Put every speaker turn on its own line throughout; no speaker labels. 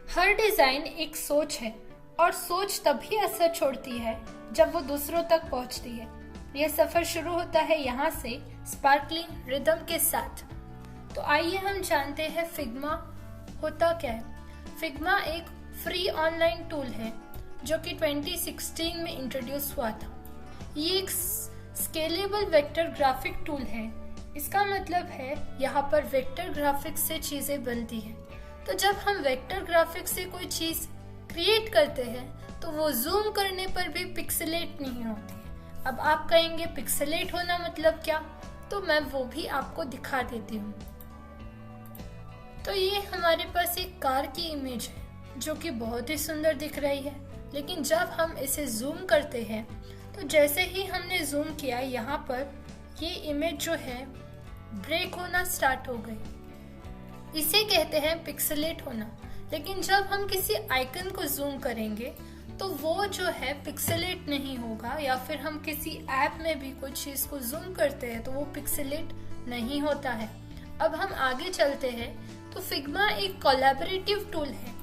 हर design एक सोच है और सोच तभी असर छोड़ती है जब वो दूसरों तक पहुंचती है। यह सफर शुरू होता है यहाँ से स्पार्कलिंग रिदम के साथ। तो आइए हम जानते हैं फिग्मा होता क्या है। फिग्मा एक फ्री ऑनलाइन टूल है जो कि 2016 में इंट्रोड्यूस हुआ था। ये एक स्केलेबल वेक्टर ग्राफिक टूल है। इसका मतलब है यहाँ पर वेक्टर ग्राफिक्स से चीजें बनती हैं। तो जब हम वेक्टर ग्राफिक्स से कोई चीज क्रिएट करते हैं तो वो जूम करने पर भी पिक्सेलेट नहीं होती है। अब आप कहेंगे पिक्सेलेट होना मतलब क्या, तो मैं वो भी आपको दिखा देती हूँ। तो ये हमारे पास एक कार की इमेज है जो कि बहुत ही सुंदर दिख रही है, लेकिन जब हम इसे जूम करते हैं तो जैसे ही हमने जूम किया यहाँ पर ये इमेज जो है ब्रेक होना स्टार्ट हो गई। इसे कहते हैं पिक्सेलेट होना। लेकिन जब हम किसी आइकन को जूम करेंगे तो वो जो है पिक्सेलेट नहीं होगा, या फिर हम किसी ऐप में भी कोई चीज को जूम करते हैं तो वो पिक्सेलेट नहीं होता है। अब हम आगे चलते हैं। तो फिग्मा एक कोलैबोरेटिव टूल है।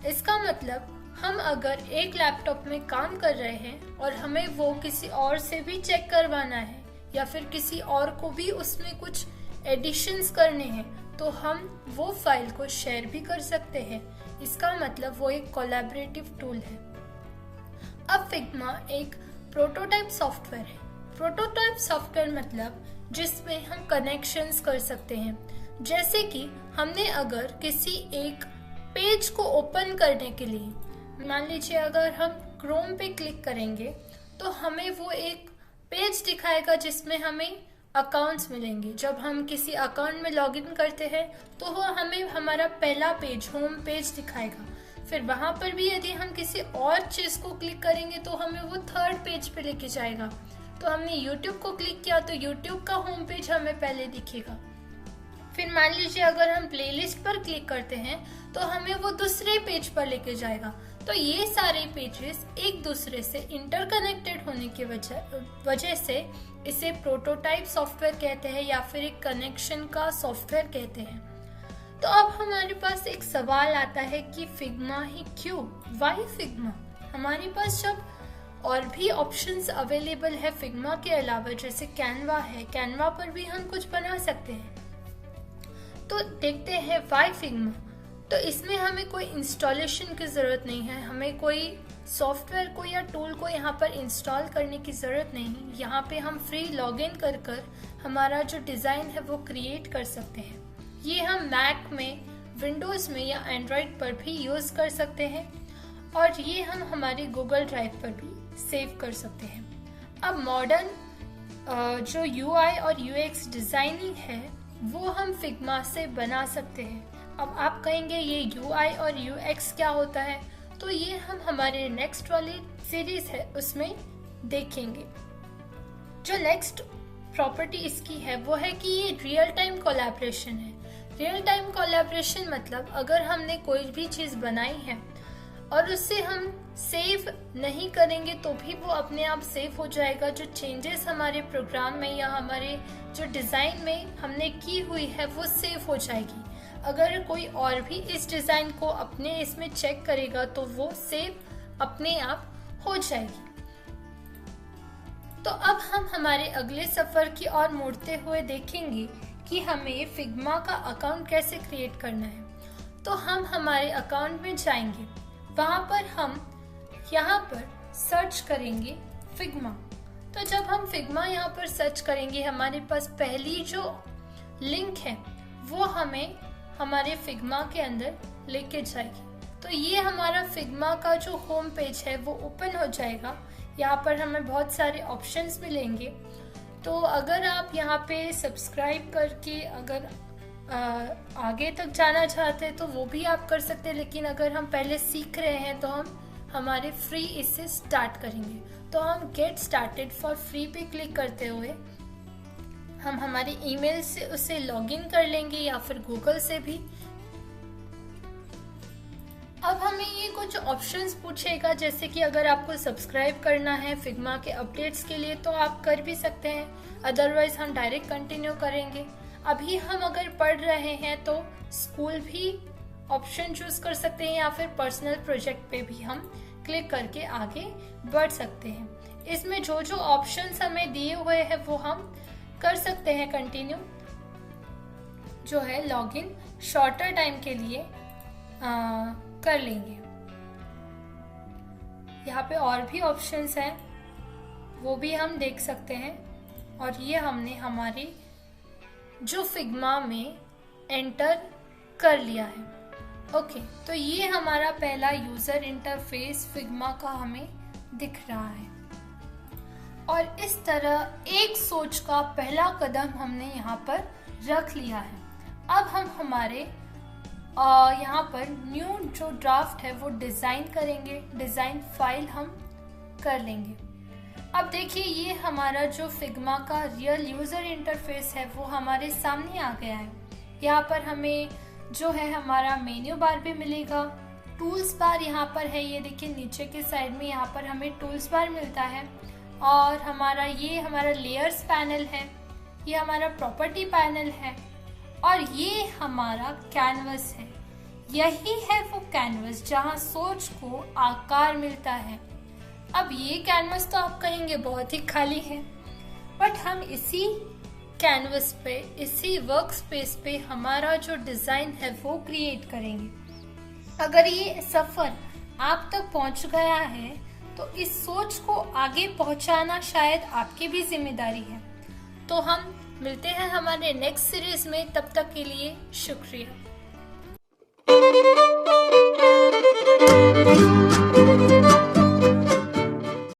इसका मतलब हम अगर एक लैपटॉप में काम कर रहे हैं और हमें वो किसी और से भी चेक करवाना है या फिर किसी और को भी उसमें कुछ एडिशंस करने हैं तो हम वो फाइल को शेयर भी कर सकते हैं। इसका मतलब वो एक कोलैबोरेटिव टूल है। अब फिग्मा एक प्रोटोटाइप सॉफ्टवेयर है। प्रोटोटाइप सॉफ्टवेयर मतलब जिसमें हम कनेक्शंस कर सकते हैं। जैसे कि हमने अगर किसी एक पेज को ओपन करने के लिए, मान लीजिए अगर हम क्रोम पे क्लिक करेंगे तो हमें वो एक पेज दिखाएगा जिसमें हमें अकाउंट्स मिलेंगे। जब हम किसी अकाउंट में लॉगिन करते हैं तो वो हमें हमारा पहला पेज, होम पेज दिखाएगा। फिर वहां पर भी यदि हम किसी और चीज को क्लिक करेंगे तो हमें वो थर्ड पेज पे लेके जाएगा। तो हमने YouTube को क्लिक किया तो YouTube का होम पेज हमें पहले दिखेगा। फिर मान लीजिए अगर हम प्लेलिस्ट पर क्लिक करते हैं तो हमें वो दूसरे पेज पर लेके जाएगा। तो ये सारे पेजेस एक दूसरे से इंटरकनेक्टेड होने की वजह से इसे प्रोटोटाइप सॉफ्टवेयर कहते हैं या फिर एक कनेक्शन का सॉफ्टवेयर कहते हैं। तो अब हमारे पास एक सवाल आता है कि फिग्मा ही क्यों, वाई फिग्मा? हमारे पास जब और भी ऑप्शंस अवेलेबल है फिग्मा के अलावा, जैसे कैनवा है, कैनवा पर भी हम कुछ बना सकते हैं। तो देखते हैं वाई फिग्मा। तो इसमें हमें कोई इंस्टॉलेशन की जरूरत नहीं है, हमें कोई सॉफ्टवेयर को या टूल को यहाँ पर इंस्टॉल करने की जरूरत नहीं। यहाँ पे हम फ्री लॉगिन कर हमारा जो डिजाइन है वो क्रिएट कर सकते हैं। ये हम मैक में, विंडोज में या एंड्रॉइड पर भी यूज कर सकते हैं और ये हम हमारे गूगल ड्राइव पर भी सेव कर सकते हैं। अब मॉडर्न जो UI और UX डिजाइनिंग है वो हम फिग्मा से बना सकते हैं। अब आप कहेंगे ये UI और UX क्या होता है, तो ये हम हमारे नेक्स्ट वाली सीरीज है उसमें देखेंगे। जो नेक्स्ट प्रॉपर्टी इसकी है वो है कि ये रियल टाइम कोलैबोरेशन है। रियल टाइम कोलैबोरेशन मतलब अगर हमने कोई भी चीज बनाई है और उससे हम सेव नहीं करेंगे तो भी वो अपने आप सेव हो जाएगा। जो चेंजेस हमारे प्रोग्राम में या हमारे जो डिजाइन में हमने की हुई है वो सेव हो जाएगी। अगर कोई और भी इस डिजाइन को अपने इसमें चेक करेगा तो वो सेव अपने आप हो जाएगी। तो अब हम हमारे अगले सफर की ओर मुड़ते हुए देखेंगे कि हमें फिग्मा का अकाउंट कैसे क्रिएट करना है। तो हम हमारे अकाउंट में जाएंगे, वहां पर हम यहाँ पर सर्च करेंगे फिग्मा। तो जब हम फिग्मा यहाँ पर सर्च करेंगे हमारे पास पहली जो लिंक है वो हमें हमारे फिग्मा के अंदर लेके जाएगी। तो ये हमारा फिग्मा का जो होम पेज है वो ओपन हो जाएगा। यहाँ पर हमें बहुत सारे ऑप्शंस मिलेंगे। तो अगर आप यहाँ पे सब्सक्राइब करके अगर आगे तक जाना चाहते हैं तो वो भी आप कर सकते हैं, लेकिन अगर हम पहले सीख रहे हैं तो हम हमारे फ्री इससे स्टार्ट करेंगे। तो हम गेट स्टार्टेड फॉर फ्री पे क्लिक करते हुए हम हमारे ईमेल से उसे लॉगिन कर लेंगे या फिर गूगल से भी। अब हमें ये कुछ ऑप्शंस पूछेगा, जैसे कि अगर आपको सब्सक्राइब करना है फिग्मा के अपडेट्स के लिए तो आप कर भी सकते हैं, अदरवाइज हम डायरेक्ट कंटिन्यू करेंगे। अभी हम अगर पढ़ रहे हैं तो स्कूल भी ऑप्शन चूज कर सकते हैं या फिर पर्सनल प्रोजेक्ट पे भी हम क्लिक करके आगे बढ़ सकते हैं। इसमें जो जो ऑप्शंस हमें दिए हुए हैं वो हम कर सकते हैं कंटिन्यू, जो है लॉगिन शॉर्टर टाइम के लिए कर लेंगे। यहाँ पे और भी ऑप्शंस हैं, वो भी हम देख सकते हैं। और ये हमने हमारी जो फिग्मा में एंटर कर लिया है। ओके, तो ये हमारा पहला यूजर इंटरफेस फिग्मा का हमें दिख रहा है। और इस तरह एक सोच का पहला कदम हमने यहाँ पर रख लिया है। अब हम हमारे यहाँ पर न्यू जो ड्राफ्ट है वो डिजाइन करेंगे, डिजाइन फाइल हम कर लेंगे। अब देखिए ये हमारा जो फिग्मा का रियल यूजर इंटरफेस है वो हमारे सामने आ गया है। यहाँ पर हमें जो है हमारा मेन्यू बार भी मिलेगा, टूल्स बार यहाँ पर है, ये देखिए नीचे के साइड में यहाँ पर हमें टूल्स बार मिलता है। और हमारा लेयर्स पैनल है, ये हमारा प्रॉपर्टी पैनल है, और ये हमारा कैनवस है। यही है वो कैनवस जहाँ सोच को आकार मिलता है। अब ये कैनवस तो आप कहेंगे बहुत ही खाली है, बट हम इसी कैनवस पे, इसी वर्क स्पेस पे हमारा जो डिजाइन है वो क्रिएट करेंगे। अगर ये सफर आप तक पहुंच गया है तो इस सोच को आगे पहुंचाना शायद आपकी भी जिम्मेदारी है। तो हम मिलते हैं हमारे नेक्स्ट सीरीज में, तब तक के लिए शुक्रिया।